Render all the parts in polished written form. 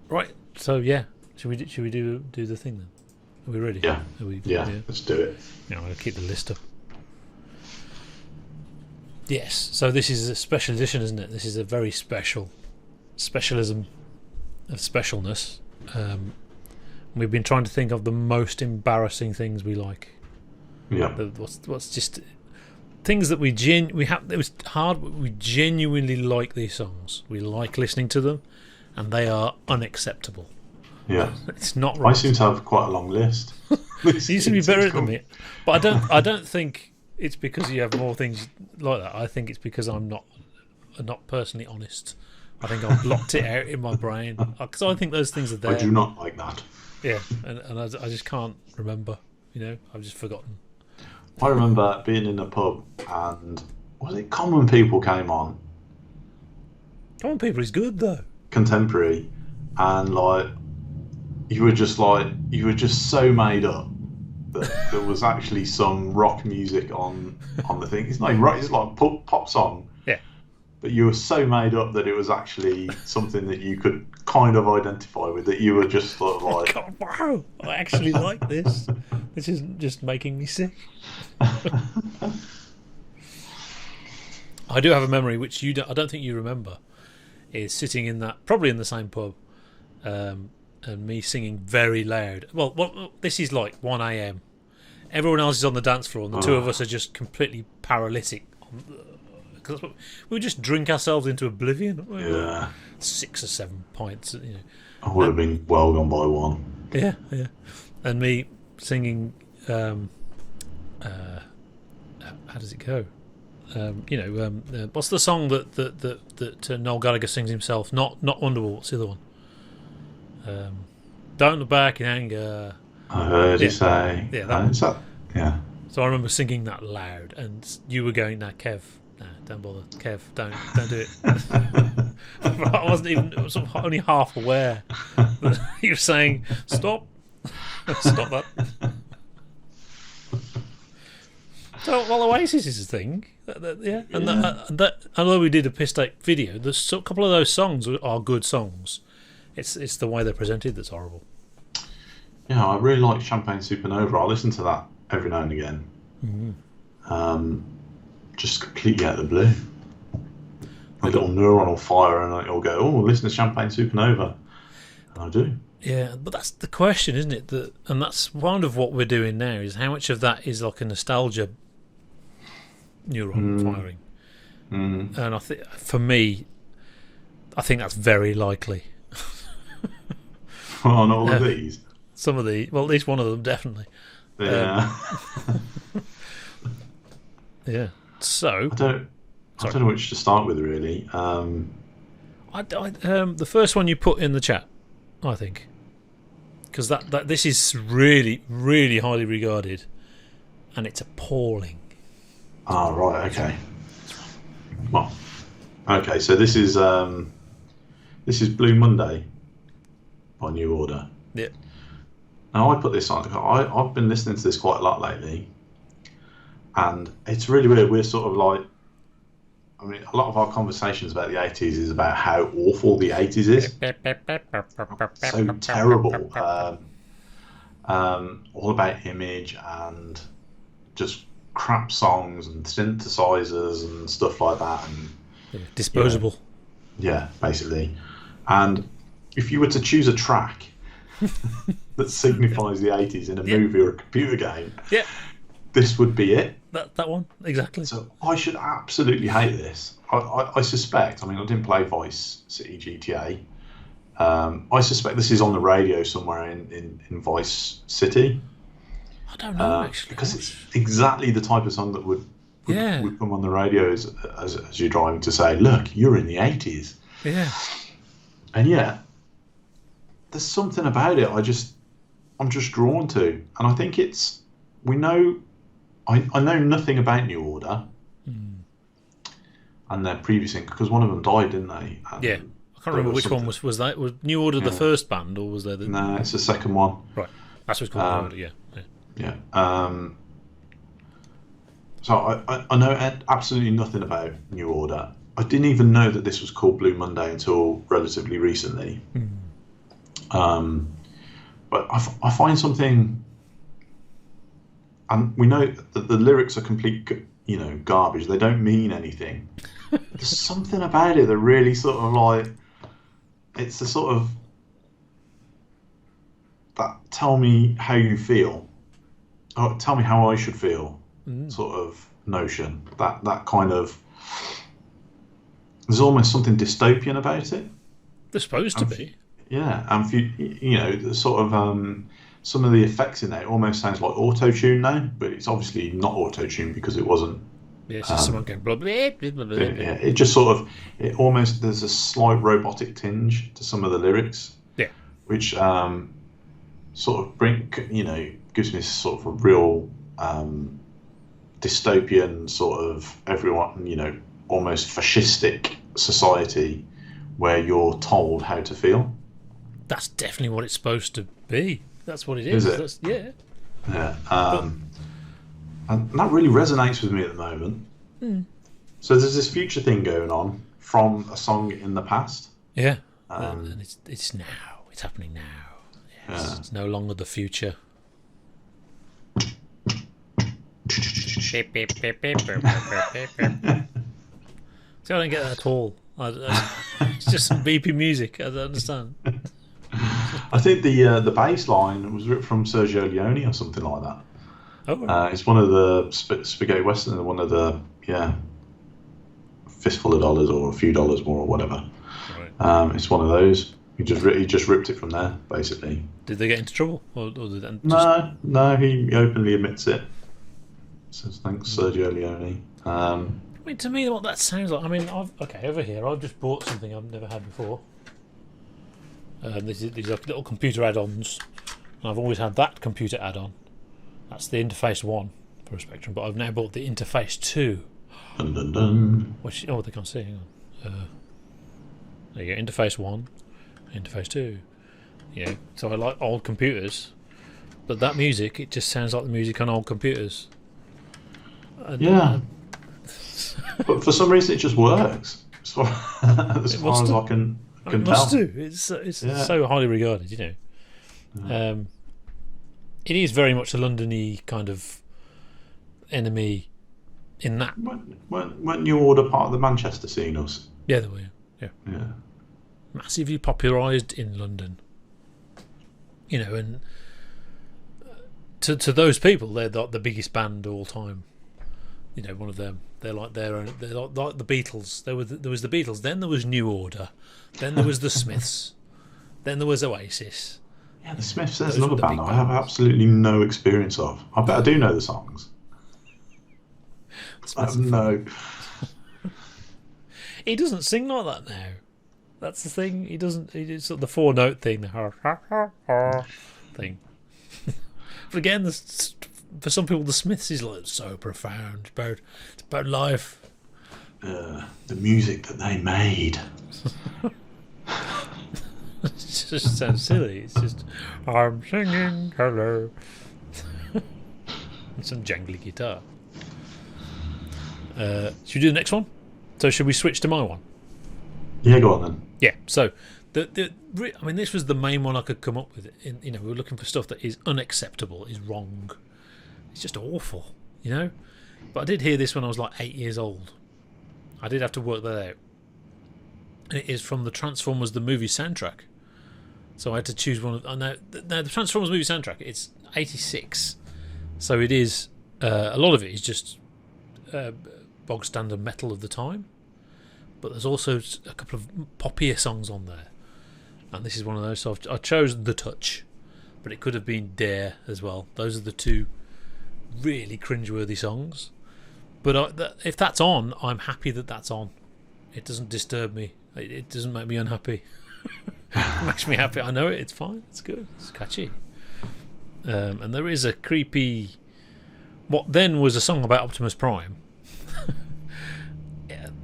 Right. So yeah, should we do the thing then? Are we ready? Yeah. Are we, yeah, let's do it. Yeah, I'm going to keep the list up. Yes. So this is a special edition, isn't it? This is a very specialism of specialness. We've been trying to think of the most embarrassing things we like. Yeah. What's just things that we have. It was hard, but we genuinely like these songs. We like listening to them, and they are unacceptable. Yeah. It's not right. I seem to have quite a long list. You seem to be better than me, but I don't think it's because you have more things like that. I think it's because I'm not personally honest. I think I've blocked it out in my brain because I think those things are there. I do not like that. Yeah, and I just can't remember. I've just forgotten. I remember being in a pub and was it Common People came on? Common People is good though. Contemporary, and you were just so made up that there was actually some rock music on the thing. It's not rock, it's like a pop song. Yeah. But you were so made up that it was actually something that you could kind of identify with, that you were just sort of like, God, wow, I actually like this. This is just making me sick. I do have a memory which I don't think you remember. Is sitting in probably in the same pub, and me singing very loud. Well, this is like 1 a.m. Everyone else is on the dance floor, and the two of us are just completely paralytic. Because we would just drink ourselves into oblivion. yeah, 6 or 7 pints. I would have been well gone by one. Yeah. And me singing. How does it go? What's the song that Noel Gallagher sings himself? Not Wonderwall. What's the other one? Don't look back in anger. I heard you say. Yeah, that one. Yeah. So I remember singing that loud, and you were going, "Nah, Kev, nah, don't bother, Kev, don't do it." But I wasn't even sort of only half aware that you were saying, "Stop, stop that." So, Oasis is a thing, yeah. And that although we did a piss take video, a couple of those songs are good songs. It's the way they're presented that's horrible. Yeah, I really like Champagne Supernova. I listen to that every now and again. Mm-hmm. Just completely out of the blue. A little neuronal fire, and it'll go, "Oh, listen to Champagne Supernova," and I do. Yeah, but that's the question, isn't it? And that's one of what we're doing now. Is how much of that is like a nostalgia neuron firing? And I think, for me, I think that's very likely. On all of these. Some of at least one of them definitely. Yeah. Yeah. So I don't know which to start with, really. The first one you put in the chat, I think, because that this is really, really highly regarded, and it's appalling. Ah, right. Okay. Well, okay. So this is Blue Monday by New Order. Yeah. Now I put this on. I've been listening to this quite a lot lately, and it's really weird. We're sort of like, I mean, a lot of our conversations about the 80s is about how awful the 80s is. So terrible. All about image and just crap songs and synthesizers and stuff like that. And disposable. Yeah, basically. And if you were to choose a track that signifies the 80s in a movie or a computer game, this would be it. That one, exactly. So I should absolutely hate this. I suspect, I mean, I didn't play Vice City GTA. I suspect this is on the radio somewhere in Vice City. I don't know, actually. Because it's exactly the type of song that would come on the radio as you're driving to say, look, you're in the 80s. Yeah. And yet, there's something about it I'm just drawn to. And I think it's, I know nothing about New Order and their previous thing, because one of them died, didn't they? And yeah. I can't remember which one was that. Was New Order the first band, or was there the... No, it's the second one. Right. That's what's called New Order, yeah. So I know absolutely nothing about New Order. I didn't even know that this was called Blue Monday until relatively recently. But I find something, and we know that the lyrics are complete, garbage. They don't mean anything. There's something about it that really sort of like, it's the sort of that tell me how you feel, or tell me how I should feel, sort of notion. That kind of, there's almost something dystopian about it. They're supposed to be. Yeah, and the sort of some of the effects in there, it almost sounds like auto-tune now, but it's obviously not auto-tune because it wasn't. Yeah, it's just someone going blah, blah, blah, blah, blah. Yeah, it just sort of, it almost, there's a slight robotic tinge to some of the lyrics. Yeah. Which sort of gives me sort of a real dystopian sort of everyone, almost fascistic society where you're told how to feel. That's definitely what it's supposed to be. That's what it is. Is it? Yeah. Yeah. And that really resonates with me at the moment. So there's this future thing going on from a song in the past. Yeah. And it's now. It's happening now. Yes. Yeah. It's no longer the future. See, I don't get that at all. It's just some beepy music. I don't understand. I think the bass line was ripped from Sergio Leone or something like that. Oh. It's one of the spaghetti western, one of the fistful of dollars or a few dollars more or whatever. Right. It's one of those. He just ripped it from there, basically. Did they get into trouble, or did they No. He openly admits it. Says thanks, Sergio Leone. I mean, to me, what that sounds like. I mean, over here, I've just bought something I've never had before. These are little computer add-ons. I've always had that computer add-on. That's the Interface 1 for a Spectrum, but I've now bought the Interface 2. Dun, dun, dun. Which, they can't see. Hang on. There you go, Interface 1, Interface 2. Yeah, so I like old computers, but that music, it just sounds like the music on old computers. Yeah. But for some reason it just works. As far as I can tell. It must do. It's so highly regarded, Yeah. It is very much a London-y kind of enemy in that. Weren't you all a part of the Manchester scene? Yeah, they were. Yeah. Massively popularised in London. And to those people, they're the biggest band of all time. One of them. They're like their own. They're like the Beatles. There was the Beatles. Then there was New Order. Then there was the Smiths. Then there was Oasis. Yeah, the Smiths. There's another band I have absolutely no experience of. I bet I do know the songs. No. He doesn't sing like that now. That's the thing. He doesn't. It's sort of the 4-note thing. The thing. But again, for some people, the Smiths is like so profound. It's about life. The music that they made. It just sounds silly. It's just I'm singing hello. And some jangly guitar. Should we do the next one? So should we switch to my one? Yeah, go on then. Yeah. So this was the main one I could come up with. We were looking for stuff that is unacceptable, is wrong. It's just awful, But I did hear this when I was like 8 years old. I did have to work that out. And it is from the Transformers the movie soundtrack. So I had to choose one of. Now the Transformers movie soundtrack. It's 86, so it is a lot of it is just bog standard metal of the time. But there's also a couple of poppier songs on there, and this is one of those. So I chose The Touch, but it could have been Dare as well. Those are the two really cringeworthy songs. But if that's on, I'm happy that that's on. It doesn't disturb me. It doesn't make me unhappy. It makes me happy. I know it. It's fine. It's good. It's catchy. And there is a creepy. What then was a song about Optimus Prime.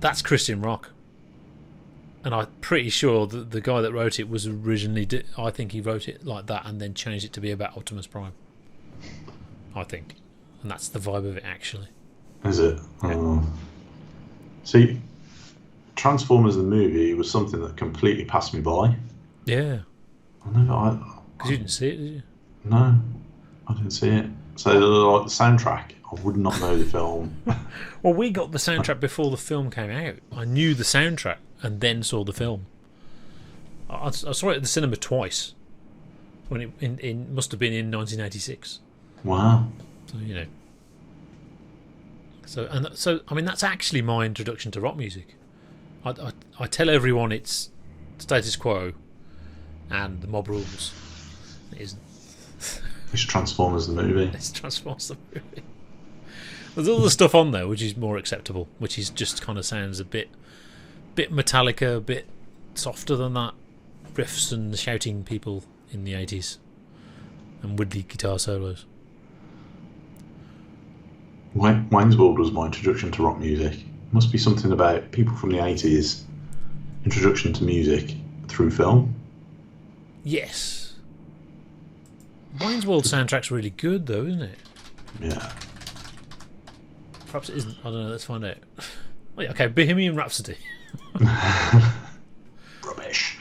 That's Christian rock. And I'm pretty sure that the guy that wrote it was originally. I think he wrote it like that and then changed it to be about Optimus Prime. I think. And that's the vibe of it, actually. Is it? Yeah. See, Transformers the movie was something that completely passed me by. Yeah. Because you didn't see it, did you? No, I didn't see it. So, like the soundtrack, I would not know the film. Well, we got the soundtrack before the film came out. I knew the soundtrack and then saw the film. I saw it at the cinema twice. When it must have been in 1986. Wow. So you know. So I mean that's actually my introduction to rock music. I tell everyone it's Status Quo and the Mob Rules. It isn't. It's Transformers the movie. It's Transformers the movie. There's other stuff on there which is more acceptable, which is just kind of sounds a bit Metallica, a bit softer than that. Riffs and shouting people in the 80s and woody guitar solos. Wayne's World was my introduction to rock music. Must be something about people from the 80s introduction to music through film. Yes. Wayne's World soundtrack's really good though, isn't it? Yeah. Perhaps it isn't. I don't know, let's find out. Oh, yeah, okay, Bohemian Rhapsody. Rubbish.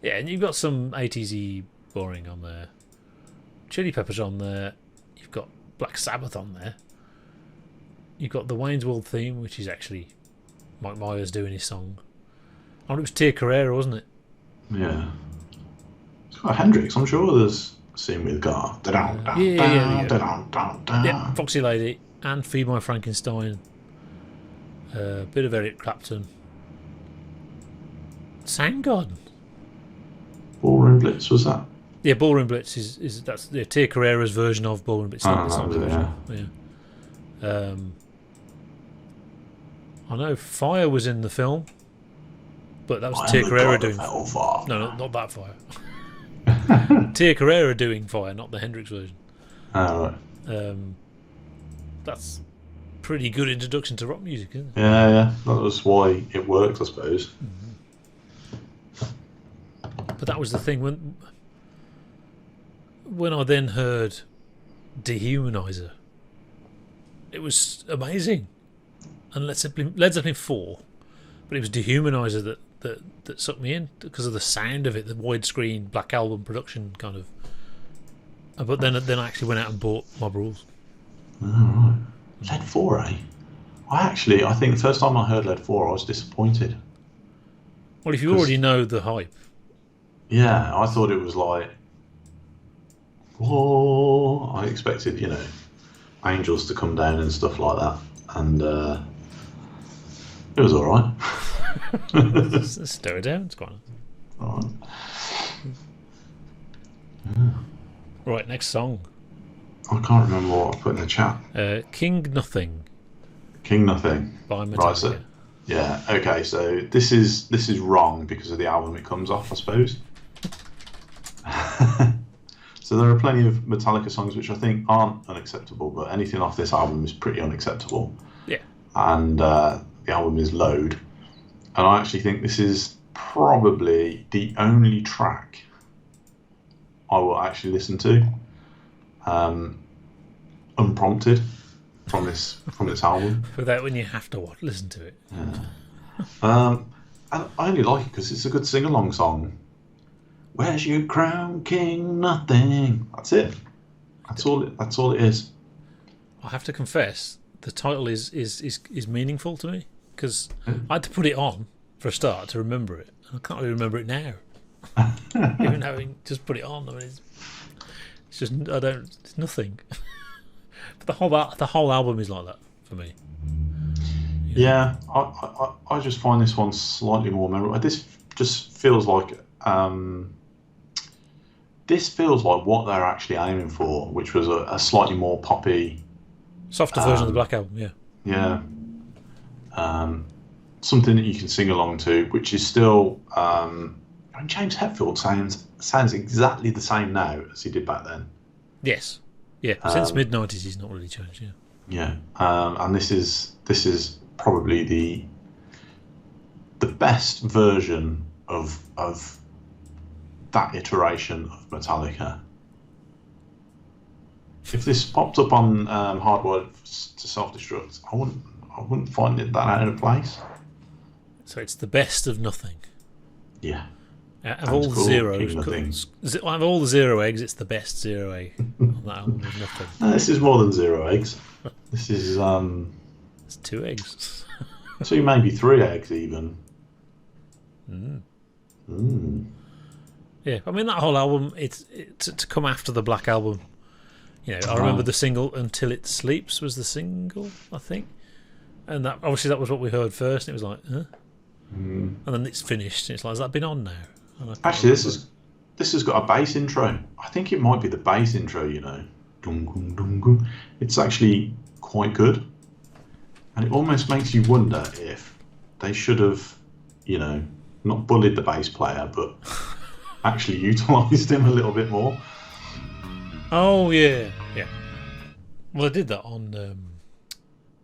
Yeah, and you've got some 80s-y boring on there. Chili Peppers on there. You've got Black Sabbath on there. You've got the Wayne's World theme, which is actually Mike Myers doing his song. Oh, it was Tia Carrera, wasn't it? Yeah. It's got Hendrix. I'm sure there's a scene with Gar. Yeah, Foxy Lady and Feed My Frankenstein. A bit of Eric Clapton. Soundgarden. Ballroom Blitz, was that? Yeah, Ballroom Blitz is that's Tia Carrera's version of Ballroom Blitz. It's not the version. Yeah. I know Fire was in the film, but that was Tia Carrera doing. No, not that Fire. Tia Carrera doing Fire, not the Hendrix version. Oh, right. That's pretty good introduction to rock music, isn't it? Yeah. That was why it worked, I suppose. But that was the thing when I then heard Dehumanizer, it was amazing. And Led Zeppelin 4, but it was Dehumanizer that sucked me in because of the sound of it, the widescreen Black Album production kind of. But then I actually went out and bought Mob Rules. Oh, right. Led 4, eh? I think the first time I heard Led 4, I was disappointed. Well, if you already know the hype. Yeah, I thought it was like, whoa. I expected, angels to come down and stuff like that. And it was alright. Let's stir it down, it's quite nice. Alright. Right, next song. I can't remember what I put in the chat. King Nothing. King Nothing. By Metallica. Right, so, yeah, okay, so this is wrong because of the album it comes off, I suppose. So there are plenty of Metallica songs which I think aren't unacceptable, but anything off this album is pretty unacceptable. Yeah. And the album is Load. And I actually think this is probably the only track I will actually listen to unprompted from this album. Without when you have to listen to it. Yeah. And I only like it because it's a good sing-along song. Where's your crown, King Nothing? That's it. That's all it is. I have to confess, the title is meaningful to me because I had to put it on for a start to remember it. I can't really remember it now. Even having just put it on, I mean, it's just it's nothing. But the whole album is like that for me. Yeah, I just find this one slightly more memorable. This just feels like what they're actually aiming for, which was a slightly more poppy, softer version of the Black Album. Yeah. Yeah. Something that you can sing along to, which is still. James Hetfield sounds exactly the same now as he did back then. Yes. Yeah. Since mid-90s, he's not really changed. Yeah. Yeah. And this is probably the best version of that iteration of Metallica. If this popped up on Hardwired to Self-Destruct, I wouldn't find it that out of place. So it's the best of nothing. Yeah. Out of And all it's the called zeros, King Nothing. out of all the zero eggs, it's the best zero egg on that album. There's nothing. No, this is more than 0 eggs. This is It's 2 eggs. 2, maybe 3 eggs even. Yeah, I mean that whole album. It's to come after the Black Album. I remember the single "Until It Sleeps" was the single, I think, and that obviously that was what we heard first. And it was like, huh? And then it's finished. And it's like, has that been on now? Actually, this has got a bass intro. I think it might be the bass intro. Dum, dum, dum, dum. It's actually quite good, and it almost makes you wonder if they should have, not bullied the bass player, but actually utilised him a little bit more. Oh yeah. Well, I did that on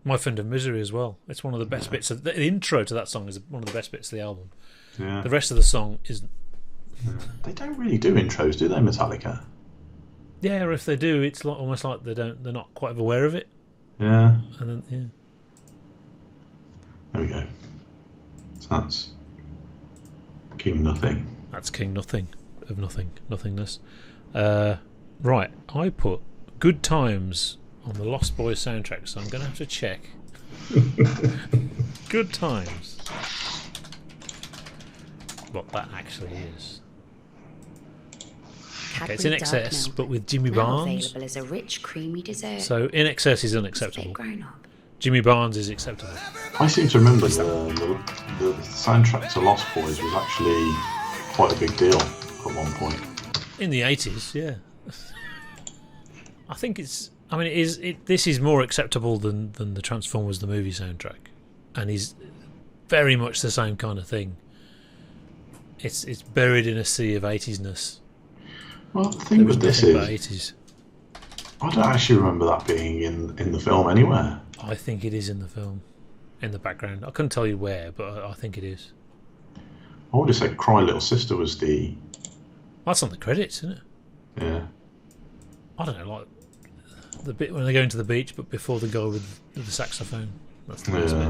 My Friend of Misery as well. It's one of the best bits. The intro to that song is one of the best bits of the album. Yeah. The rest of the song isn't. They don't really do intros, do they, Metallica? Yeah, or if they do, it's almost like they're not quite aware of it. Yeah. And then There we go. So that's King Nothing. That's King Nothing of nothingness. Right, I put Good Times on the Lost Boys soundtrack, so I'm going to have to check. Good Times. What that actually is. Okay, it's In Excess, but with Jimmy Barnes. Available as a rich, creamy dessert. So In Excess is unacceptable. Grown up. Jimmy Barnes is acceptable. I seem to remember the soundtrack to Lost Boys was actually quite a big deal at one point. In the 80s, yeah. I think it's. I mean, this is more acceptable than the Transformers the movie soundtrack, and is very much the same kind of thing. It's buried in a sea of 80s-ness. Well, the thing with this is, 80s. I don't actually remember that being in the film anywhere. I think it is in the film, in the background. I couldn't tell you where, but I think it is. I would have said "Cry Little Sister" was the. That's on the credits, isn't it? Yeah. I don't know, like the bit when they go into the beach, but before they go with the saxophone. That's the best bit.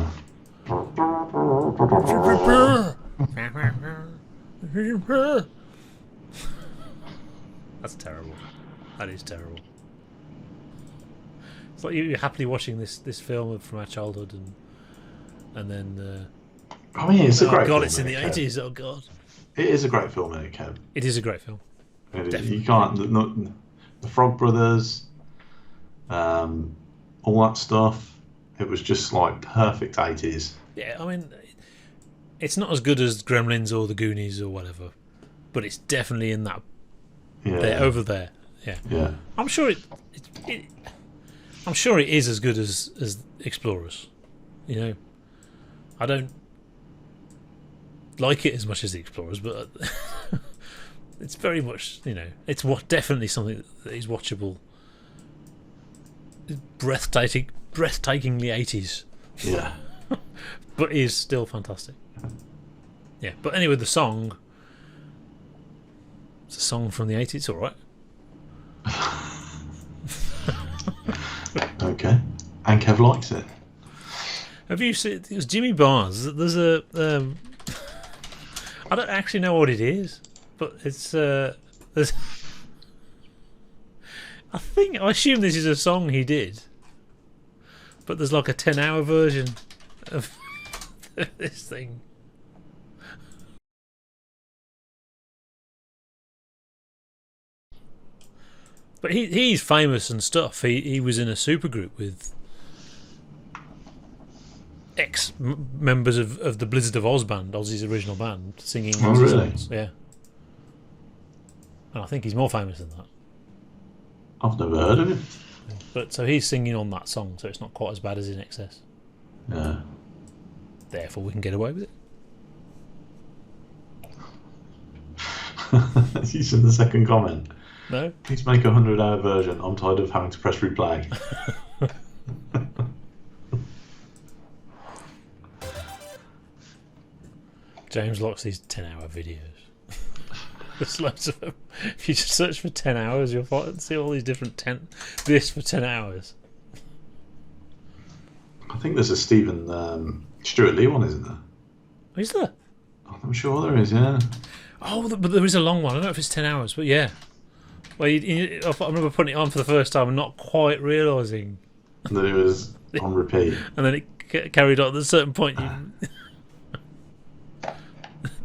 That's terrible. That is terrible. It's like you're happily watching this film from our childhood, and then. I mean, it's a great. Oh God, film, it's in the Kev. 80s. Oh God. It is a great film, isn't it, Kev? It is a great film. You can't. The Frog Brothers, all that stuff. It was just like perfect 80s. Yeah, I mean, it's not as good as Gremlins or the Goonies or whatever, but it's definitely in that. Yeah. There, over there. Yeah. Yeah. I'm sure I'm sure it is as good as Explorers. I don't like it as much as the Explorers, but it's very much, it's definitely something that is watchable. It's breathtakingly 80s. Yeah. But is still fantastic. Yeah, but anyway, the song. It's a song from the 80s, it's alright. Okay. And Kev likes it. Have you seen? It was Jimmy Barnes. There's a. I don't actually know what it is, but it's. There's. I assume this is a song he did, but there's like a 10-hour version of this thing. But he's famous and stuff. He was in a supergroup with ex-members of the Blizzard of Oz band, Ozzy's original band, singing Ozzy songs. Yeah. And I think he's more famous than that. I've never heard of him. But so he's singing on that song, so it's not quite as bad as In Excess. Yeah. Therefore, we can get away with it. You said the second comment. No? Please make a 100-hour version. I'm tired of having to press replay. James likes these 10-hour videos. There's loads of them. If you just search for 10 hours, you'll see all these different this for 10 hours. I think there's a Stephen Stuart Lee one, isn't there? Is there? I'm sure there is, yeah. Oh, but there is a long one. I don't know if it's 10 hours, but yeah. Well, I remember putting it on for the first time and not quite realising that it was on repeat. And then it carried on. At a certain point,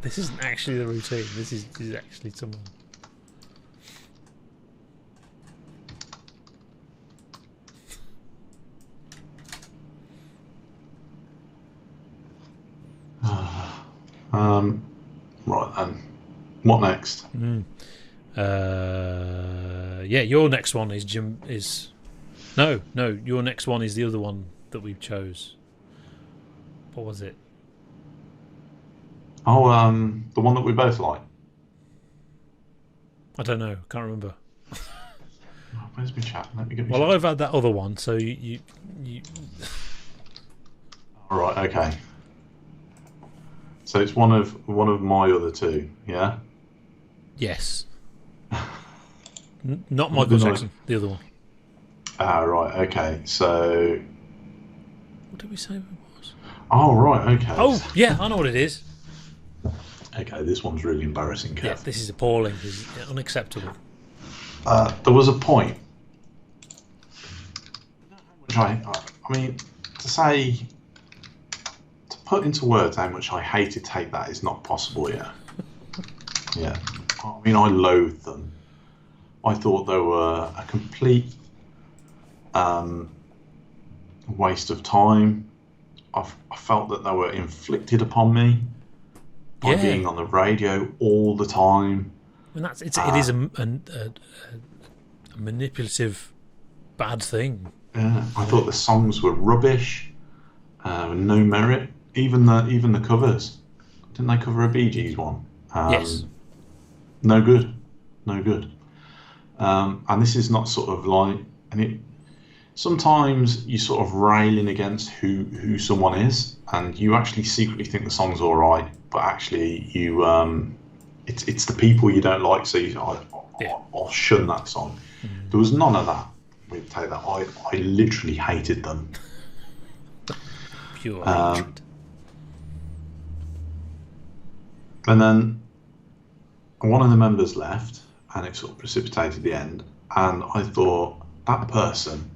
this isn't actually the routine. This is actually someone. Right then. What next? Yeah, your next one is Jim. No. Your next one is the other one that we chose. What was it? Oh, the one that we both like. I don't know. Can't remember. Where's my chat? Let me get. Well, I've had that other one, so you. All right. Okay. So it's one of my other two, yeah. Yes. Not Michael Jackson, the other one. Ah, right. Okay. So. What did we say it was? Oh, right. Okay. Oh, yeah, I know what it is. Okay, this one's really embarrassing, Kev. Yeah, this is appalling. This is unacceptable. There was a point. I mean, to put into words how much I hated Take That is not possible, yeah. Yeah. I mean, I loathed them. I thought they were a complete waste of time. I felt that they were inflicted upon me by being on the radio all the time. And it is a manipulative, bad thing. Yeah, I thought the songs were rubbish, no merit. Even the covers. Didn't they cover a Bee Gees one? Yes. No good. And this is not sort of like, sometimes you sort of railing against who someone is, and you actually secretly think the song's all right, but actually you it's the people you don't like, so I'll shun that song. There was none of that with Take That. I literally hated them. Pure hatred. And then one of the members left, and it sort of precipitated the end. And I thought, that person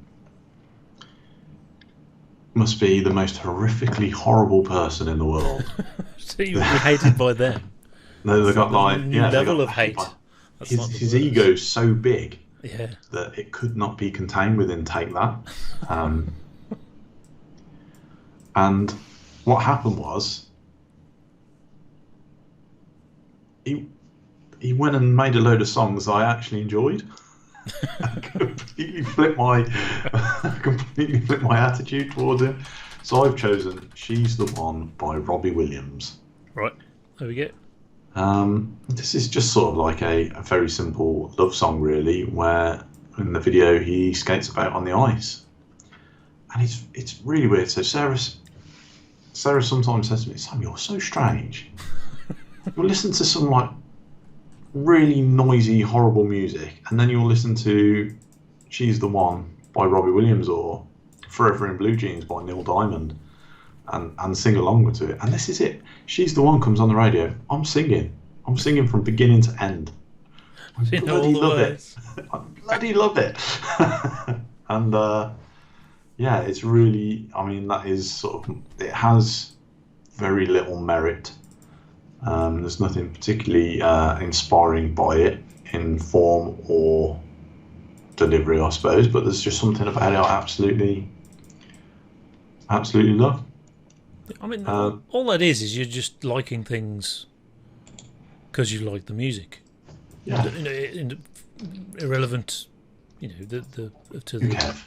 must be the most horrifically horrible person in the world. So you were hated by them? No, they got like new level of hate. His ego's so big that it could not be contained within Take That. And what happened was, he went and made a load of songs I actually enjoyed. completely flipped my attitude towards him. So I've chosen "She's the One" by Robbie Williams. Right, there we go. This is just sort of like a very simple love song, really, where in the video he skates about on the ice, and it's really weird. So Sarah sometimes says to me, "Sam, you're so strange. You'll listen to some like really noisy, horrible music, and then you'll listen to She's the One by Robbie Williams or Forever in Blue Jeans by Neil Diamond and sing along to it. And this is it. She's the One comes on the radio. I'm singing from beginning to end. I bloody love it. I bloody love it. And yeah, it's really, I mean, that is sort of, it has very little merit. There's nothing particularly inspiring by it in form or delivery, I suppose, but there's just something about it I absolutely love. I mean, all that is you're just liking things because you like the music. Yeah. Irrelevant, to the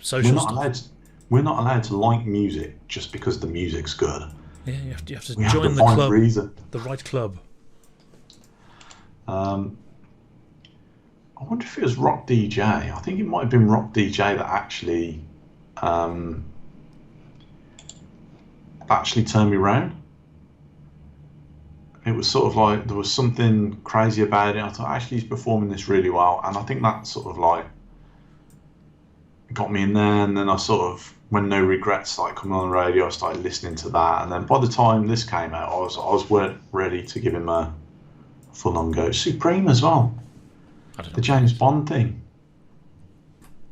social stuff. We're not allowed to like music just because the music's good. Yeah, you have to join the club, the right club. I wonder if it was Rock DJ. I think it might have been Rock DJ that actually turned me round. It was sort of like there was something crazy about it. I thought, actually, he's performing this really well, and I think that sort of like got me in there. And then I sort of, when No Regrets started coming on the radio, I started listening to that. And then by the time this came out, I was ready to give him a full on go. Supreme as well. I don't know. The James Bond thing.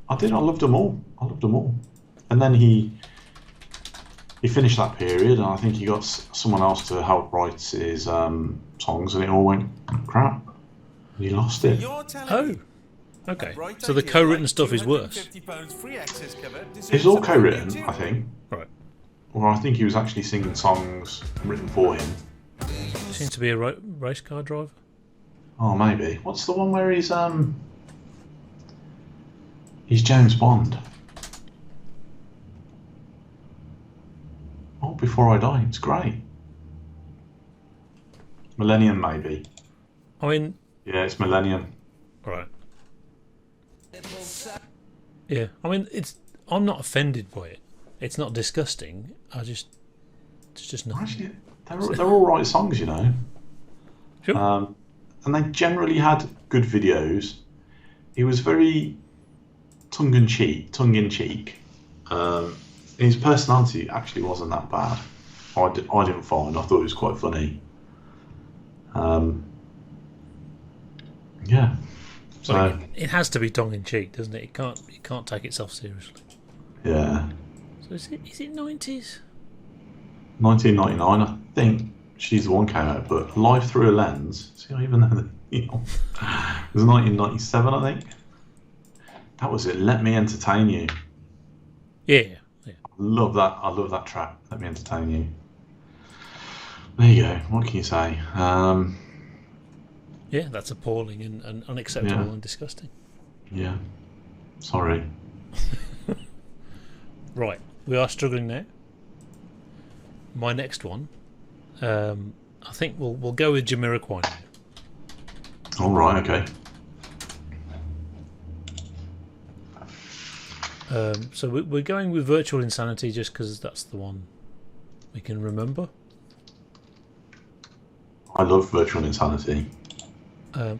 I loved them all. And then he finished that period, and I think he got someone else to help write his songs, and it all went crap. He lost it. Oh, okay. So the co-written stuff is worse. It's all co-written, I think. Right. Or I think he was actually singing songs written for him. Seems to be a race car driver. Oh, maybe. What's the one where he's James Bond? Oh, Before I Die. It's great. Millennium, maybe. I mean... Yeah, it's Millennium. Right. Yeah, I mean, I'm not offended by it. It's not disgusting. It's just not. Actually, they're all right songs, you know. Sure. And they generally had good videos. He was very tongue in cheek. His personality actually wasn't that bad. I didn't find. I thought it was quite funny. Yeah. So it has to be tongue in cheek, doesn't it? It can't take itself seriously. Yeah. So is it 90s? 1999, I think She's the One came out, but Life Through a Lens. See, I even know that. It was 1997, I think. That was it. Let Me Entertain You. Yeah. I love that track. Let Me Entertain You. There you go. What can you say? Yeah, that's appalling and unacceptable and disgusting. Yeah. Sorry. Right, we are struggling now. My next one, I think we'll go with Jamiroquai now. All right. Okay. So we're going with Virtual Insanity just because that's the one we can remember. I love Virtual Insanity.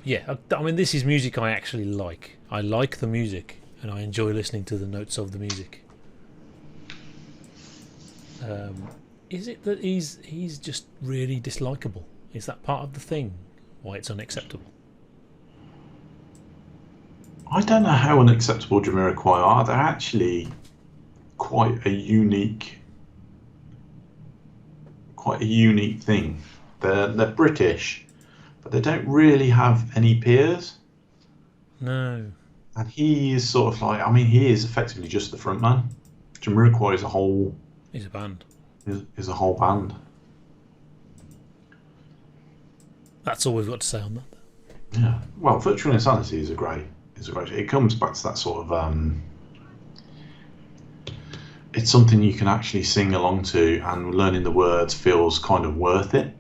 Yeah, I mean, this is music I actually like. I like the music, and I enjoy listening to the notes of the music. Is it that he's just really dislikable? Is that part of the thing? Why it's unacceptable? I don't know how unacceptable Jamiroquai are. They're actually quite a unique thing. They're British, but they don't really have any peers. No. And he is sort of like, I mean, he is effectively just the front man. Jamiroquai is a whole. He's a band. Is a whole band. That's all we've got to say on that. Yeah. Well, Virtual Insanity is a great. It comes back to that sort of. It's something you can actually sing along to, and learning the words feels kind of worth it,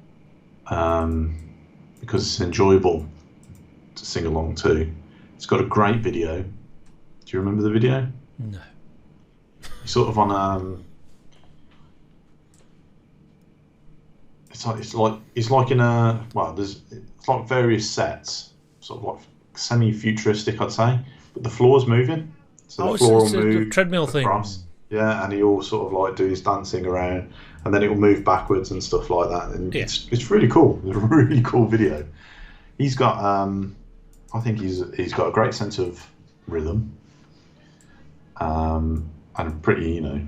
because it's enjoyable to sing along to. It's got a great video. Do you remember the video? No. It's sort of on. It's like in a it's like various sets, sort of like semi-futuristic, I'd say, but the floor's moving, so the floor will move. The treadmill across. thing. Yeah, and he'll sort of like do his dancing around, and then it will move backwards and stuff like that. And it's really cool. It's a really cool video. He's got I think he's got a great sense of rhythm, and pretty, I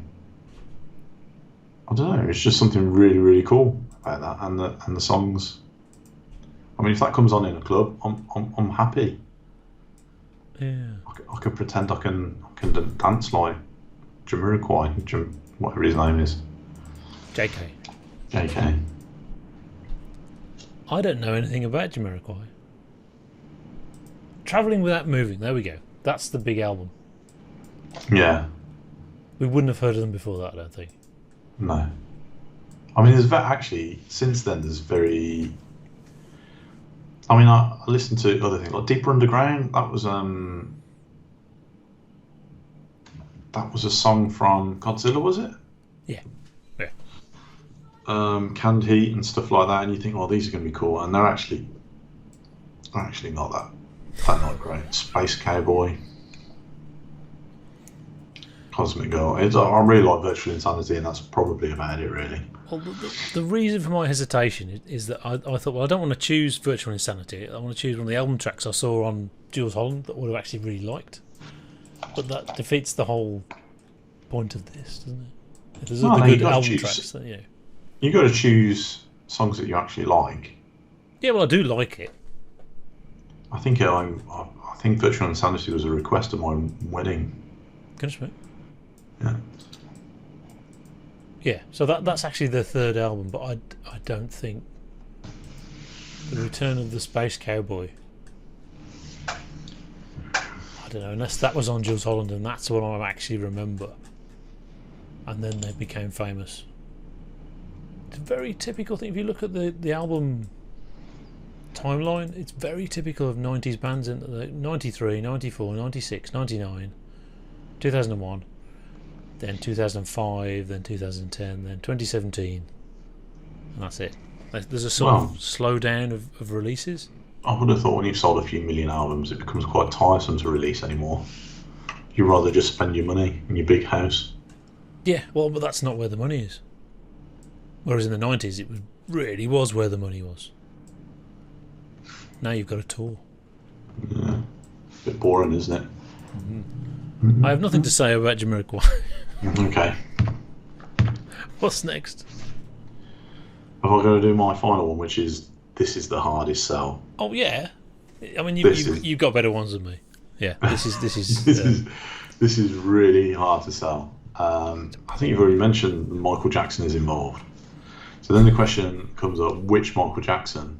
don't know. It's just something really, really cool about that, and the songs. I mean, if that comes on in a club, I'm happy. Yeah. I can pretend I can dance like Jamiroquai, whatever his name is. JK. I don't know anything about Jamiroquai. Travelling Without Moving. There we go. That's the big album. Yeah. We wouldn't have heard of them before that, I don't think. No. I mean, actually, since then, there's very... I mean, I listened to other things, like Deeper Underground. That was a song from Godzilla, was it? Yeah. Canned Heat and stuff like that, and you think, oh, these are going to be cool, and they're actually not that great. Space Cowboy, Cosmic Girl. I really like Virtual Insanity, and that's probably about it, really. Well, the reason for my hesitation is that I thought, well, I don't want to choose Virtual Insanity. I want to choose one of the album tracks I saw on Jules Holland that I would have actually really liked. But that defeats the whole point of this, doesn't it? If there's No, other you good gotta album choose. tracks, then, yeah. You got to choose songs that you actually like. Yeah, well, I do like it. I think I think Virtual Insanity was a request at my wedding. Goodness me. Yeah. Yeah, so that's actually the third album, but I don't think The Return of the Space Cowboy. I don't know, unless that was on Jules Holland, and that's what I actually remember. And then they became famous. It's a very typical thing. If you look at the album timeline, it's very typical of 90s bands in the 93, 94, 96, 99, 2001. Then 2005, then 2010, then 2017, and that's it. There's a sort of slowdown of releases. I would have thought when you've sold a few million albums, it becomes quite tiresome to release anymore. You'd rather just spend your money in your big house. Yeah, well, but that's not where the money is. Whereas in the 90s, it really was where the money was. Now you've got a tour. Yeah, a bit boring, isn't it? I have nothing to say about Jamiroquai. Okay. What's next? Have I got to do my final one, which is This Is the Hardest Sell? Oh yeah, I mean you've got better ones than me. Yeah, this is this is really hard to sell. I think you've already mentioned Michael Jackson is involved. So then the question comes up: which Michael Jackson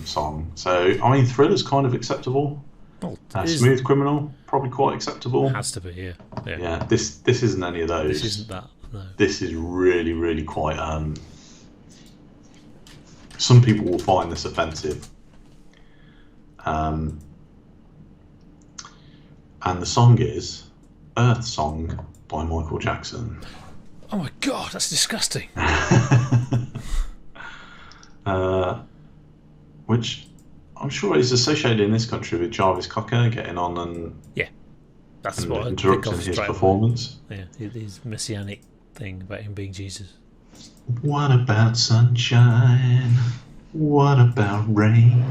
song? So I mean, Thriller's kind of acceptable. Well, Smooth Criminal, probably quite acceptable. Has to be, yeah. Yeah, this isn't any of those. This isn't that, no. This is really, really quite... some people will find this offensive. And the song is Earth Song by Michael Jackson. Oh my God, that's disgusting. Which... I'm sure is associated in this country with Jarvis Cocker getting on and that's what interrupting his performance. Yeah, his messianic thing about him being Jesus. What about sunshine? What about rain?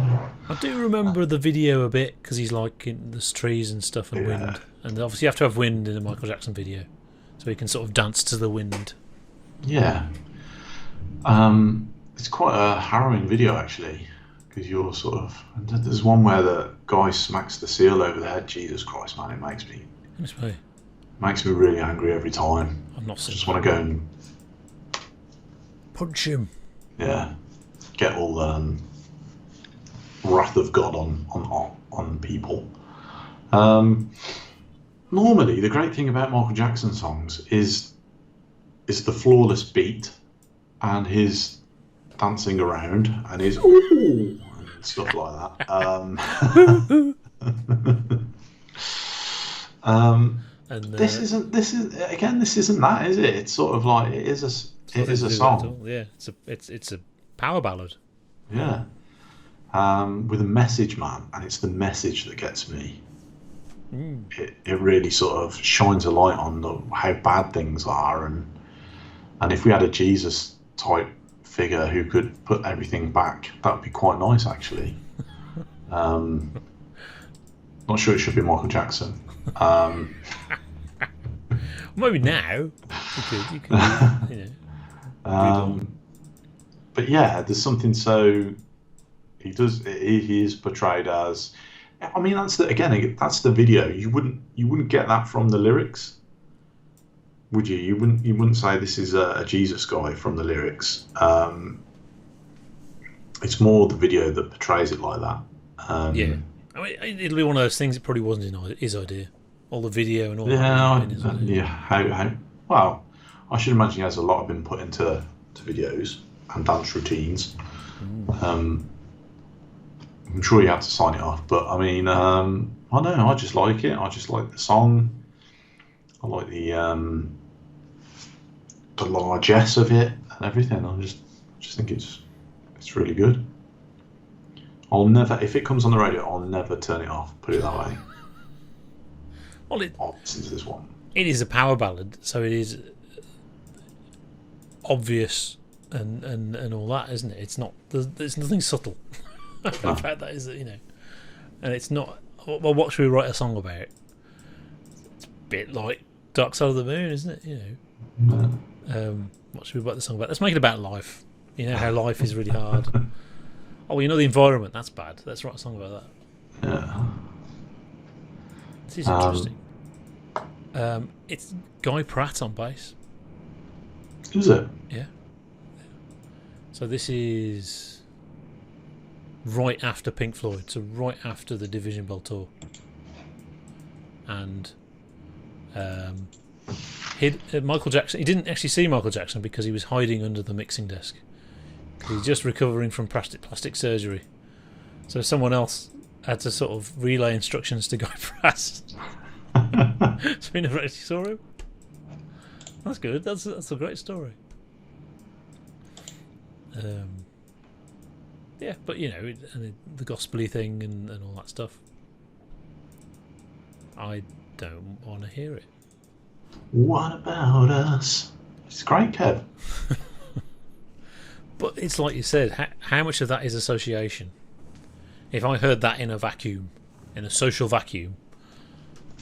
I do remember the video a bit because he's like in there's trees and stuff and wind, and obviously you have to have wind in a Michael Jackson video, so he can sort of dance to the wind. Yeah, it's quite a harrowing video actually. Because you're sort of... There's one where the guy smacks the seal over the head. Jesus Christ, man, it makes me really angry every time. I'm not. I just want to go and punch him. Yeah, get all wrath of God on people. Normally, the great thing about Michael Jackson songs is the flawless beat and his dancing around and his ooh and stuff like that. This isn't that, is it? It's sort of like it is a song. Yeah, it's a power ballad. Yeah, with a message, man, and it's the message that gets me. It really sort of shines a light on how bad things are, and if we had a Jesus type figure who could put everything back, that'd be quite nice actually. Not sure it should be Michael Jackson. Maybe now you could but yeah, there's something so he is portrayed as, I mean, that's the video. You wouldn't get that from the lyrics, would you? You wouldn't say this is a Jesus guy from the lyrics. It's more the video that portrays it like that. Yeah, I mean, it'll be one of those things. It probably wasn't his idea. All the video and all. Yeah, how well, I should imagine he has a lot of input into videos and dance routines. I'm sure you had to sign it off, but I mean, I don't know. I just like it. I just like the song. I like the largesse of it and everything. I just think it's really good. I'll never, if it comes on the radio, I'll never turn it off. Put it that way. Well, I'll listen to this one. It is a power ballad, so it is. obvious and all that, isn't it? It's not. There's nothing subtle about that, is it? You know, and it's not. Well, what should we write a song about? It's a bit like Dark Side of the Moon, isn't it? You know. What should we write the song about? Let's make it about life. You know how life is really hard. Oh, you know the environment. That's bad. Let's write a song about that. Yeah. This is interesting. It's Guy Pratt on bass. Is it? Yeah. So this is right after Pink Floyd, so right after the Division Bell tour. And Michael Jackson, he didn't actually see Michael Jackson because he was hiding under the mixing desk. He's just recovering from plastic surgery. So someone else had to sort of relay instructions to Guy Pratt. So we never actually saw him. That's good. That's a great story. Yeah, but you know, the gospel-y thing and all that stuff. I don't want to hear it. What about us? It's great, Kev. But it's like you said, how much of that is association? If I heard that in a vacuum, in a social vacuum,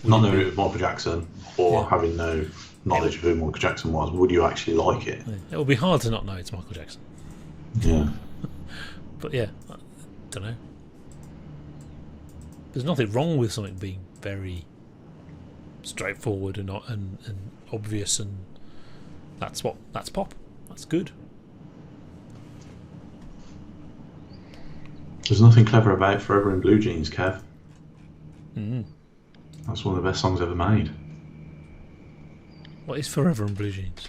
not knowing it was Michael Jackson or having no knowledge of who Michael Jackson was, would you actually like it? It would be hard to not know it's Michael Jackson. Yeah. But yeah, I don't know. There's nothing wrong with something being very straightforward and obvious, and that's pop. That's good. There's nothing clever about Forever in Blue Jeans, Kev. Mm. That's one of the best songs ever made. What is Forever in Blue Jeans?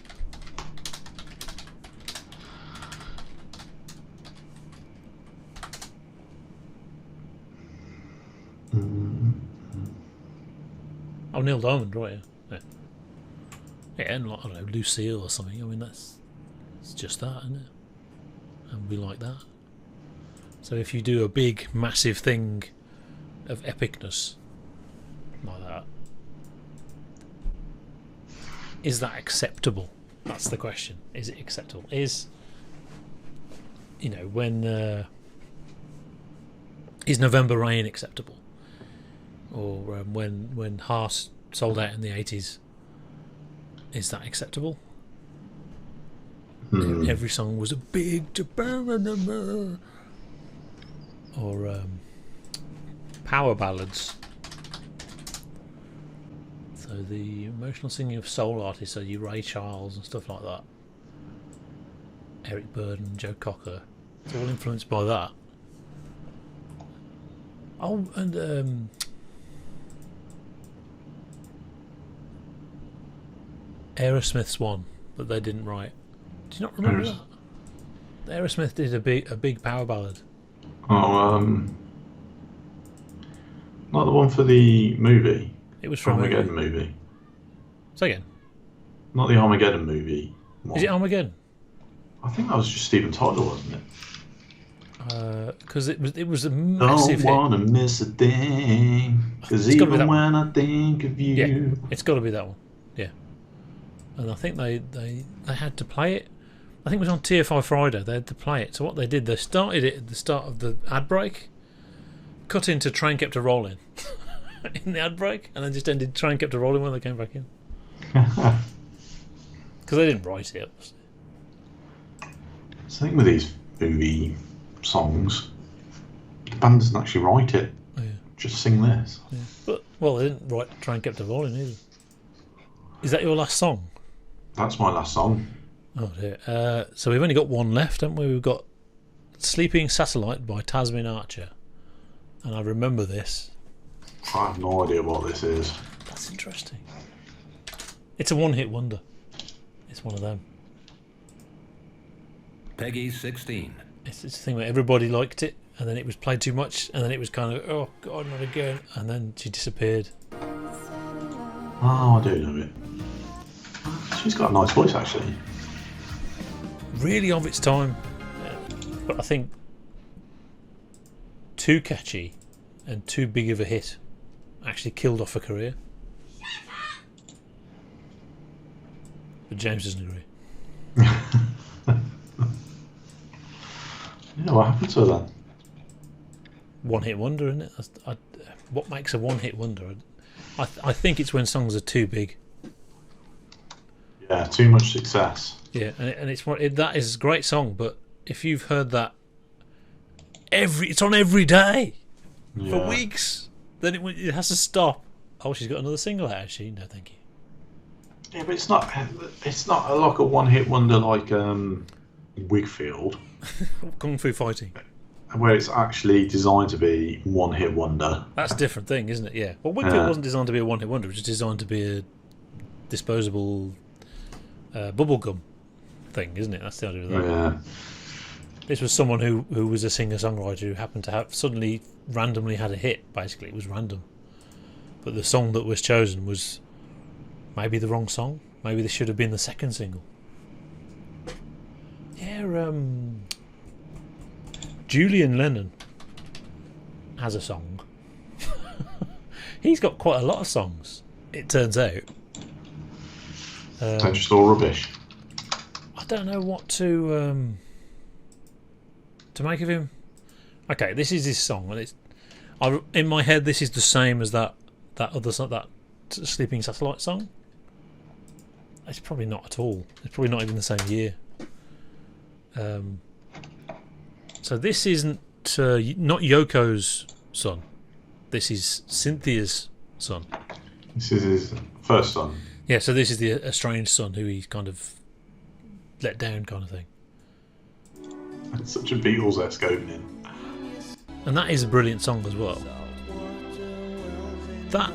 Oh, Neil Diamond, right? Yeah. Yeah, and like, I don't know, Lucille or something. I mean, it's just that, isn't it? And we like that. So if you do a big, massive thing of epicness like that, is that acceptable? That's the question. Is it acceptable? Is, you know, when is November Rain acceptable? Or when Heart sold out in the 80s, is that acceptable? Every song was a big or power ballads. So the emotional singing of soul artists, so you Ray Charles and stuff like that, Eric Burdon, Joe Cocker, it's all influenced by that. Oh, and Aerosmith's one that they didn't write. Do you not remember that? Aerosmith did a big power ballad. Oh, not the one for the movie. It was from Armageddon movie. Say again. Not the Armageddon movie. One. Is it Armageddon? I think that was just Steven Tyler, wasn't it? Because it was a massive hit. Don't wanna miss a thing, because even when I think of you. Yeah, it's got to be that one. Yeah. And I think they had to play it. I think it was on TFI Friday. They had to play it. So what they did, they started it at the start of the ad break, cut into Train Kept a Rolling in the ad break, and then just ended Train Kept a Rolling when they came back in. Because they didn't write it. So I think with these movie songs, the band doesn't actually write it. Yeah. Just sing this. Yeah. But well, they didn't write Train Kept a Rolling either. Is that your last song? That's my last song. Oh dear. So we've only got one left, haven't we? We've got Sleeping Satellite by Tasmin Archer. And I remember this. I have no idea what this is. That's interesting. It's a one-hit wonder. It's one of them. Peggy 16. It's a thing where everybody liked it, and then it was played too much, and then it was kind of, oh God, not again. And then she disappeared. Oh, I do know it. She's got a nice voice, actually. Really of its time. But I think too catchy and too big of a hit actually killed off her career. But James doesn't agree. Yeah, what happened to her then? One-hit wonder, isn't it? What makes a one-hit wonder? I think it's when songs are too big. Yeah, too much success. Yeah, and that is a great song, but if you've heard that it's on every day for weeks, then it has to stop. Oh, she's got another single out, has she? No, thank you. Yeah, but it's not like a one-hit wonder like Wigfield. Kung Fu Fighting. Where it's actually designed to be one-hit wonder. That's a different thing, isn't it? Yeah. Well, Wigfield wasn't designed to be a one-hit wonder. It was just designed to be a disposable bubblegum thing, isn't it? That's the idea of that. Yeah. This was someone who was a singer-songwriter who happened to have suddenly randomly had a hit. Basically, it was random. But the song that was chosen was maybe the wrong song. Maybe this should have been the second single. Yeah, Julian Lennon has a song. He's got quite a lot of songs, it turns out. They're just all rubbish. I don't know what to make of him. Okay, this is his song, and in my head this is the same as that other song, that Sleeping Satellite song. It's probably not at all. It's probably not even the same year. So this isn't not Yoko's son. This is Cynthia's son. This is his first son. Yeah, so this is the estranged son who he's kind of let down, kind of thing. It's such a Beatles-esque opening. And that is a brilliant song as well. That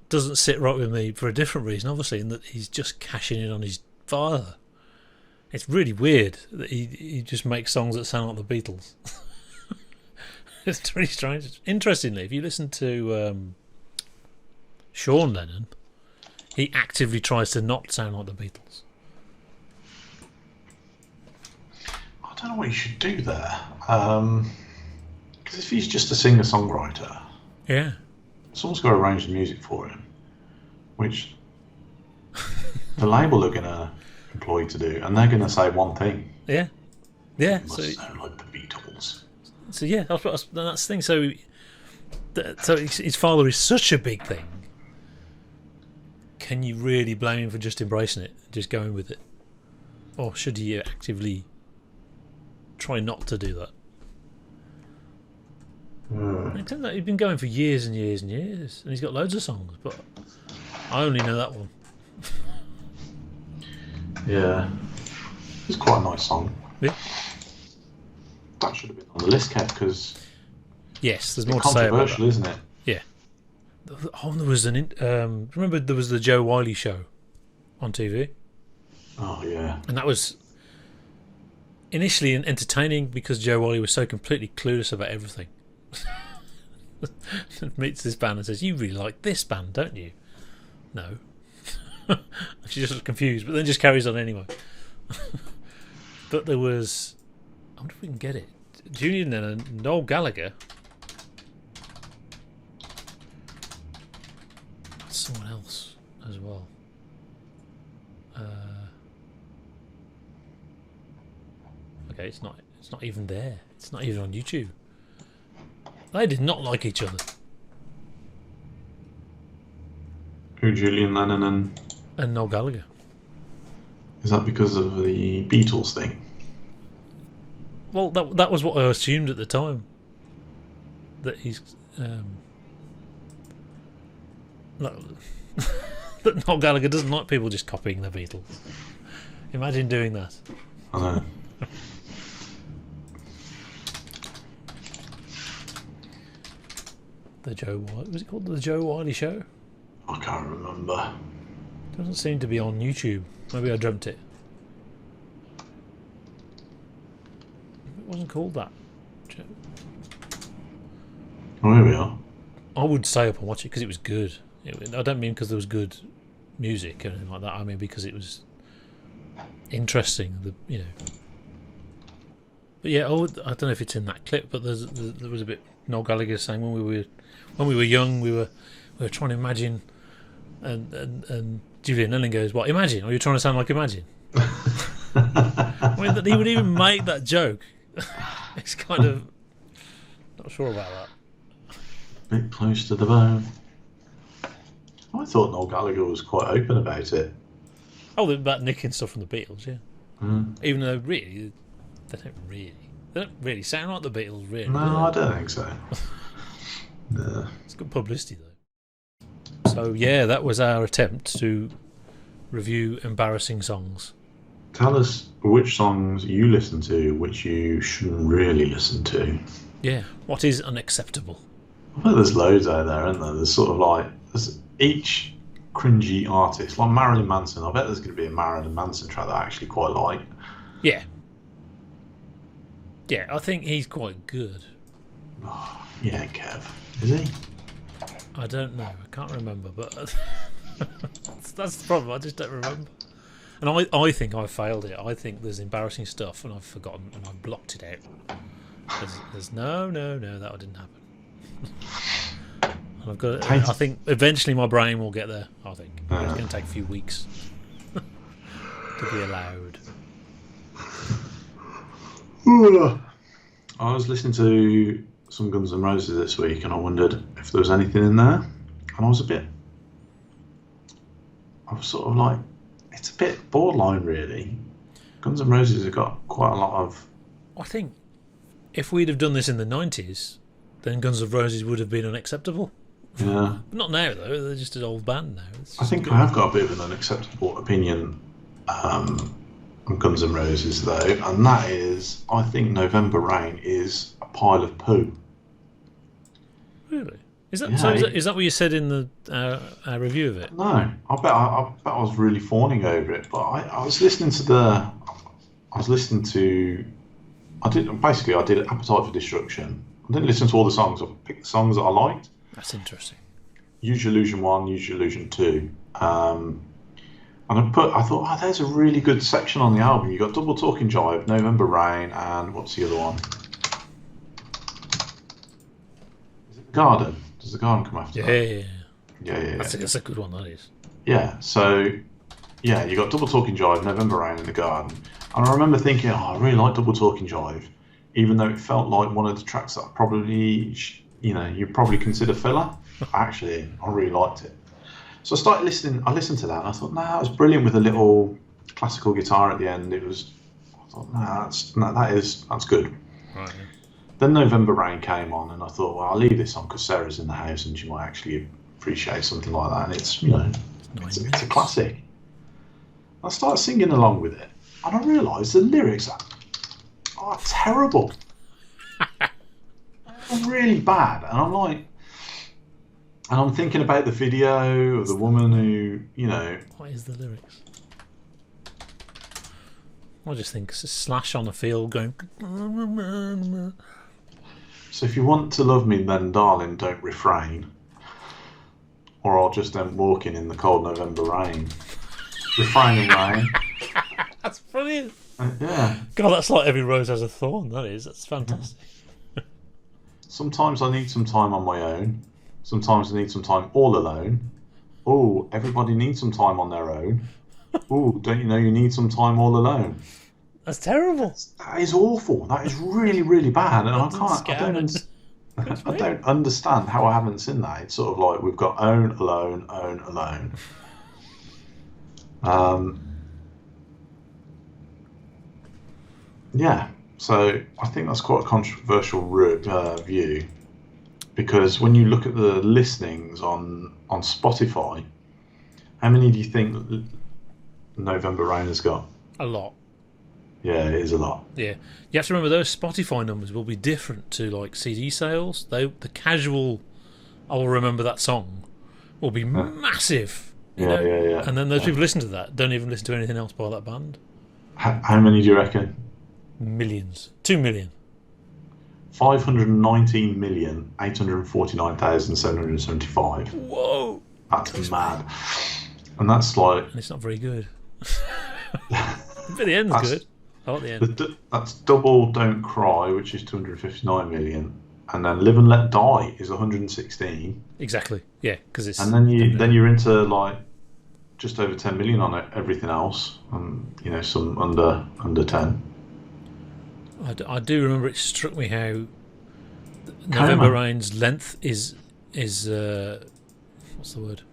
doesn't sit right with me for a different reason, obviously, in that he's just cashing in on his father. It's really weird that he just makes songs that sound like the Beatles. It's really strange. Interestingly, if you listen to Sean Lennon, he actively tries to not sound like the Beatles. I don't know what you should do there. Because if he's just a singer-songwriter, yeah, someone's got to arrange the music for him, which the label are going to employ to do, and they're going to say one thing. Yeah. It must sound like the Beatles. So yeah, that's the thing. So his father is such a big thing. Can you really blame him for just embracing it, just going with it, or should he actively try not to do that? It turns out he's been going for years and years and years, and he's got loads of songs, but I only know that one. Yeah, it's quite a nice song. Yeah. That should have been on the list, Kev, because yes, there's more to say about that. Controversial, isn't it? Yeah. Oh, there was remember there was the Joe Wiley show on TV? Oh, yeah. And that was initially entertaining because Joe Wiley was so completely clueless about everything. Meets this band and says, "You really like this band, don't you?" No. She's just confused, but then just carries on anyway. But there was, I wonder if we can get it. Julian Lennon, Noel Gallagher. Someone else as well. Okay, it's not even there. It's not even on YouTube. They did not like each other. Who, Julian Lennon And Noel Gallagher. Is that because of the Beatles thing? Well, that was what I assumed at the time. That he's that Noel Gallagher doesn't like people just copying the Beatles. Imagine doing that. I know. Was it called the Joe Wiley Show? I can't remember. Doesn't seem to be on YouTube. Maybe I dreamt it. It wasn't called that. Oh, here we are. I would stay up and watch it because it was good. I don't mean because there was good music or anything like that. I mean because it was interesting. But yeah, I don't know if it's in that clip, but there was a bit Noel Gallagher saying when we were young, we were trying to imagine, and Julian Lennon goes, "What, Imagine? Are you trying to sound like Imagine?" I mean, that he would even make that joke. It's kind of not sure about that. Bit close to the bone. I thought Noel Gallagher was quite open about it. Oh, about nicking stuff from the Beatles, yeah. Even though really, they don't really sound like the Beatles, really. No, I don't think so. No. It's good publicity, though. So yeah, that was our attempt to review embarrassing songs. Tell us which songs you listen to, which you shouldn't really listen to. Yeah, what is unacceptable? I bet there's loads out there, isn't there? There's sort of like each cringy artist, like Marilyn Manson. I bet there's going to be a Marilyn Manson track that I actually quite like. Yeah. Yeah, I think he's quite good. Oh, yeah, Kev. Is he? I don't know. I can't remember, but that's the problem. I just don't remember. And I think I failed it. I think there's embarrassing stuff and I've forgotten and I've blocked it out. There's no, that didn't happen. And I've got. I think eventually my brain will get there. I think it's going to take a few weeks to be allowed. I was listening to some Guns N' Roses this week, and I wondered if there was anything in there. And I was sort of like, it's a bit borderline, really. Guns N' Roses have got quite a lot of. I think if we'd have done this in the 90s, then Guns N' Roses would have been unacceptable. Yeah. But not now, though. They're just an old band now. I think I have got a bit of an unacceptable opinion on Guns N' Roses, though, and that is, I think November Rain is a pile of poo. Really? Is that is that what you said in the review of it? No, I bet I was really fawning over it, but I was listening to I did Appetite for Destruction. I didn't listen to all the songs. I picked the songs that I liked. That's interesting. Use Your Illusion 1, Use Your Illusion 2. And I thought, there's a really good section on the album. You got Double Talking Jive, November Rain, and what's the other one? Is it The Garden? Does The Garden come after that? Yeah. That's a good one, that is. Yeah, so, yeah, you got Double Talking Jive, November Rain, and The Garden. And I remember thinking, I really like Double Talking Jive, even though it felt like one of the tracks that I probably, you'd probably consider filler. Actually, I really liked it. So I started listening. I listened to that, and I thought, that was brilliant with a little classical guitar at the end. I thought, that's good. Right. Then November Rain came on, and I thought, well, I'll leave this on because Sarah's in the house, and she might actually appreciate something like that. And it's a classic. I started singing along with it, and I realised the lyrics are terrible. They're really bad, and I'm like. And I'm thinking about the video of the woman who, What is the lyrics? I just think it's a slash on a field going. So if you want to love me, then darling, don't refrain. Or I'll just end walking in the cold November rain. Refrain and rain. That's brilliant. Yeah. God, that's like Every Rose Has a Thorn. That's fantastic. Sometimes I need some time on my own. Sometimes I need some time all alone. Oh, everybody needs some time on their own. Oh, don't you know you need some time all alone? That's terrible. That is awful. That is really, really bad. And I don't understand how I haven't seen that. It's sort of like we've got own, alone. Yeah. So I think that's quite a controversial view. Because when you look at the listenings on Spotify, how many do you think November Rain has got? A lot. Yeah, it is a lot. Yeah. You have to remember those Spotify numbers will be different to like CD sales. The casual, I will remember that song, will be massive. Yeah. And then those people listen to that, don't even listen to anything else by that band. How many do you reckon? Millions. 2 million. 519,849,775. Whoa! That's mad. And that's like... And it's not very good. But the end's good. I like the end. That's double Don't Cry, which is 259 million. And then Live and Let Die is 116. Exactly. Yeah, because it's... And then you're into like just over 10 million on it. Everything else, and some under 10. I do remember it struck me how November Rain's length is what's the word?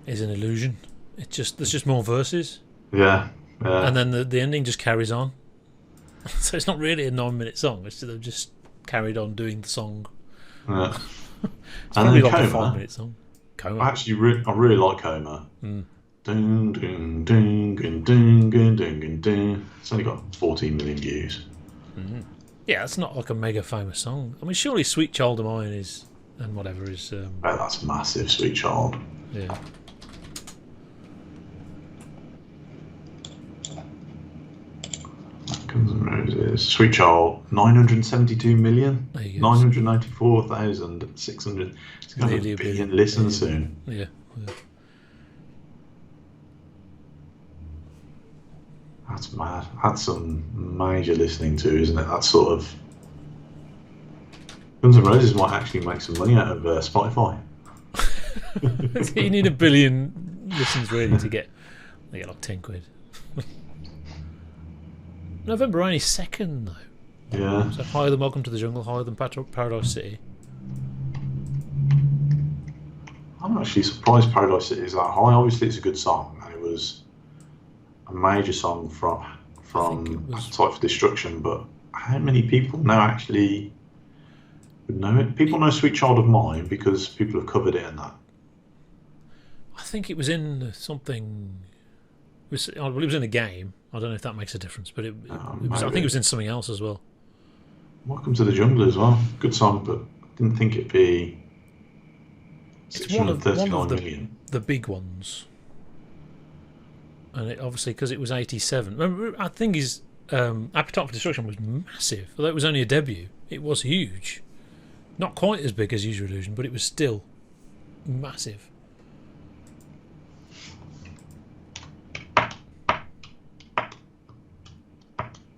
Is an illusion. There's just more verses. Yeah. And then the ending just carries on. So it's not really a 9-minute song. They've just carried on doing the song. Yeah. It's probably like a 5-minute song. Coma. Actually, I really like Coma. Mm. Dun, dun, dun, dun, dun, dun, dun, dun. It's only got 14 million views. Mm. Yeah, that's not like a mega famous song. I mean, surely "Sweet Child of Mine" is, and whatever is. That's massive, "Sweet Child." Yeah. Guns N' Roses, "Sweet Child," 972 million, 994,600. It's going to be a billion listens soon. Yeah. That's mad. That's some major listening to, isn't it? That's sort of. Guns N' Roses might actually make some money out of Spotify. You need 1 billion listens really to get. They get like 10 quid. November Rain is second though. Yeah. So higher than Welcome to the Jungle, higher than Paradise City. I'm actually surprised Paradise City is that high. Obviously, it's a good song, and it was a major song from Appetite for Destruction. But how many people now actually would know it? People know "Sweet Child of Mine" because people have covered it and that. I think it was in something. It was in a game. I don't know if that makes a difference, but it was. I think it was in something else as well. Welcome to the Jungle as well. Good song, but I didn't think it'd be. It's one of the big ones, and it obviously because it was 87. Remember, I think Appetite for Destruction was massive. Although it was only a debut, it was huge. Not quite as big as Use Your Illusion, but it was still massive.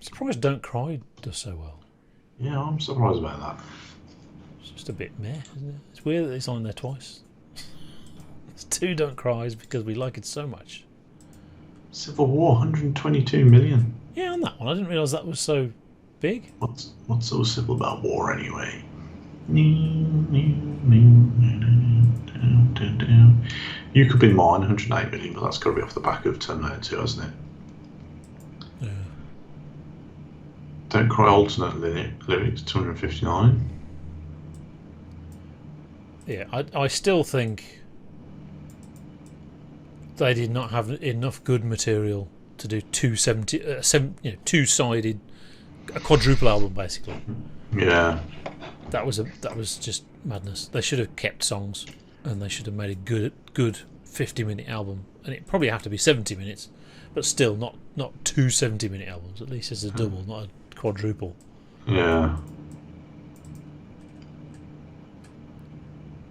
Surprised Don't Cry does so well. Yeah, I'm surprised about that. It's just a bit meh, isn't it? It's weird that it's on there twice. It's 2 Don't Cries because we like it so much. Civil War, 122 million. Yeah, on that one. I didn't realise that was so big. What's so civil about war anyway? You Could Be Mine, 108 million, but that's got to be off the back of Terminator 2, hasn't it? Yeah. Don't Cry alternate lyrics, 259. Yeah, I still think they did not have enough good material to do 2-sided, a quadruple album basically. Yeah. That was just madness. They should have kept songs, and they should have made a good 50-minute album, and it probably have to be 70 minutes, but still not 2 70-minute albums. At least it's a double, not a quadruple. Yeah.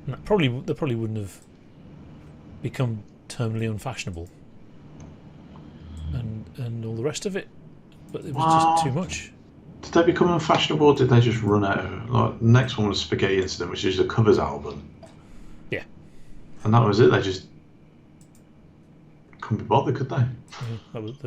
And they probably wouldn't have become terminally unfashionable, and all the rest of it. But it was just too much. Did they become unfashionable, or did they just run out of... Like, the next one was Spaghetti Incident, which is a covers album. Yeah. And that was it. They just couldn't be bothered, could they? Yeah, that was...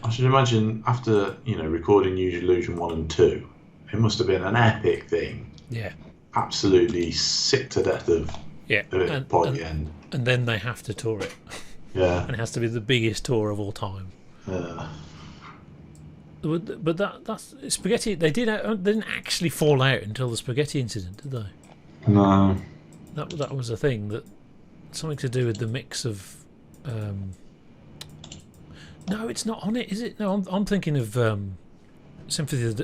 I should imagine after, recording Use Your Illusion 1 and 2, it must have been an epic thing. Yeah. Absolutely sick to death of it by the end. And then they have to tour it. Yeah. And it has to be the biggest tour of all time. Yeah. But that's Spaghetti. They didn't actually fall out until the Spaghetti Incident, did they? No. That was a thing, that something to do with the mix of. No, it's not on it, is it? No, I'm thinking of Sympathy for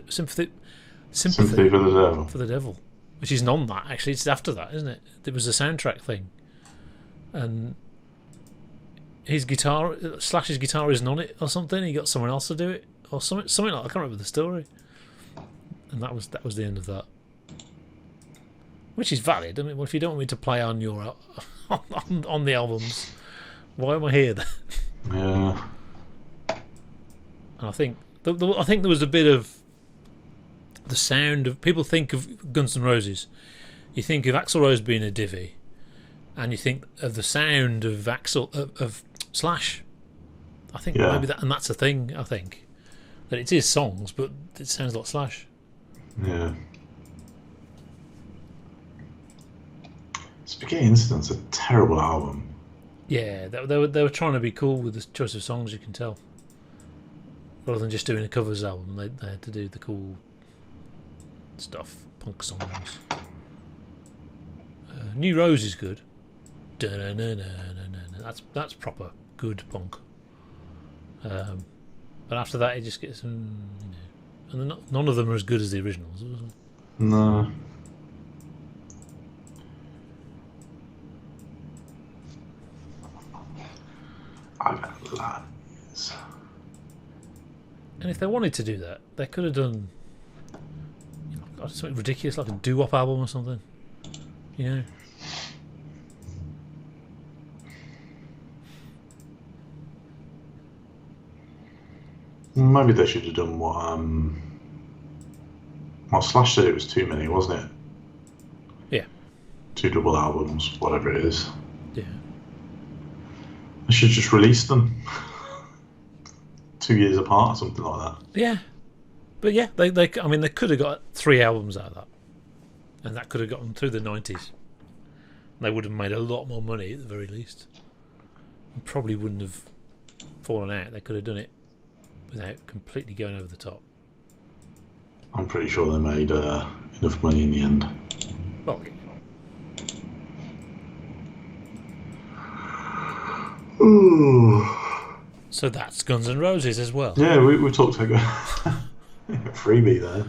the Devil, which isn't on that. Actually, it's after that, isn't it? It was a soundtrack thing, and his guitar, Slash's guitar isn't on it or something. He got someone else to do it. Or something like that. I can't remember the story, and that was the end of that, which is valid. I mean, well, if you don't want me to play on your on the albums, why am I here then? Yeah. And I think there was a bit of the sound of people think of Guns N' Roses. You think of Axl Rose being a divvy, and you think of the sound of of Slash. I think Yeah. maybe that, and that's a thing. I think that it's his songs, but it sounds like Slash. Yeah. Spaghetti Incident's a terrible album. Yeah, they were trying to be cool with the choice of songs. You can tell, rather than just doing a covers album, they had to do the cool stuff, punk songs. New Rose is good. That's proper good punk. But after that, it just gets and none of them are as good as the originals. No. I got loads. And if they wanted to do that, they could have done something ridiculous like a doo-wop album or something. You know. Maybe they should have done what Slash said it was too many, wasn't it? Yeah. 2 double albums, whatever it is. Yeah. They should just release them 2 years apart or something like that. Yeah. But yeah, they could have got 3 albums out of that. And that could have got them through the 90s. They would have made a lot more money at the very least. And probably wouldn't have fallen out. They could have done it without completely going over the top. I'm pretty sure they made enough money in the end. Well, Ooh. so that's Guns N' Roses as well. Yeah, we talked about freebie there.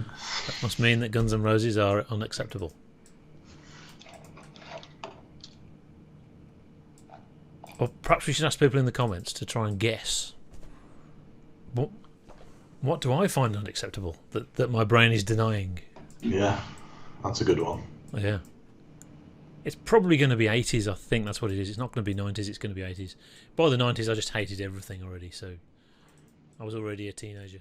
That must mean that Guns N' Roses are unacceptable. Or perhaps we should ask people in the comments to try and guess. What do I find unacceptable that my brain is denying? Yeah, that's a good one. Yeah. It's probably going to be 80s, I think that's what it is. It's not going to be 90s, it's going to be 80s. By the 90s, I just hated everything already, so I was already a teenager.